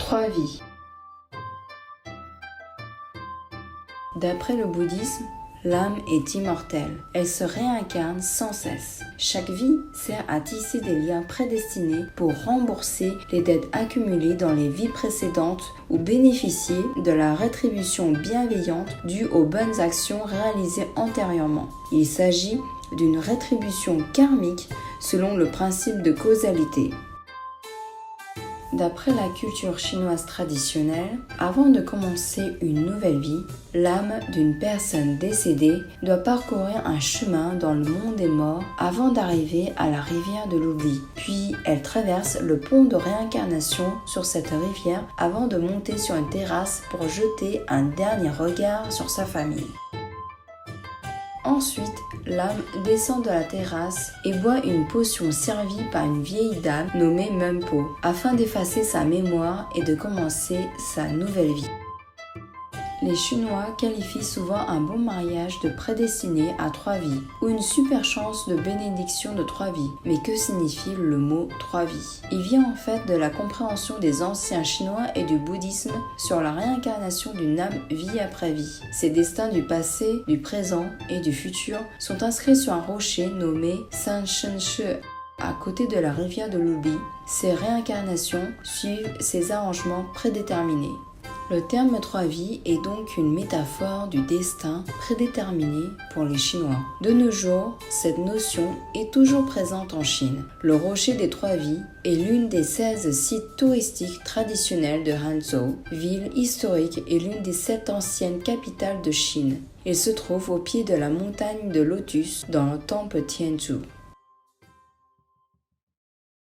Trois vies. D'après le bouddhisme, l'âme est immortelle. Elle se réincarne sans cesse. Chaque vie sert à tisser des liens prédestinés pour rembourser les dettes accumulées dans les vies précédentes ou bénéficier de la rétribution bienveillante due aux bonnes actions réalisées antérieurement. Il s'agit d'une rétribution karmique selon le principe de causalité. D'après la culture chinoise traditionnelle, avant de commencer une nouvelle vie, l'âme d'une personne décédée doit parcourir un chemin dans le monde des morts avant d'arriver à la rivière de l'oubli. Puis elle traverse le pont de réincarnation sur cette rivière avant de monter sur une terrasse pour jeter un dernier regard sur sa famille. Ensuite, l'âme descend de la terrasse et boit une potion servie par une vieille dame nommée Mempo, afin d'effacer sa mémoire et de commencer sa nouvelle vie. Les Chinois qualifient souvent un bon mariage de prédestiné à trois vies, ou une super chance de bénédiction de trois vies. Mais que signifie le mot trois vies? Il vient en fait de la compréhension des anciens Chinois et du bouddhisme sur la réincarnation d'une âme vie après vie. Ces destins du passé, du présent et du futur sont inscrits sur un rocher nommé Sanshenshi. À côté de la rivière de l'oubli, ces réincarnations suivent ces arrangements prédéterminés. Le terme trois vies est donc une métaphore du destin prédéterminé pour les Chinois. De nos jours, cette notion est toujours présente en Chine. Le rocher des trois vies est l'une des 16 sites touristiques traditionnels de Hangzhou, ville historique et l'une des 7 anciennes capitales de Chine. Il se trouve au pied de la montagne de Lotus dans le temple Tianzhu.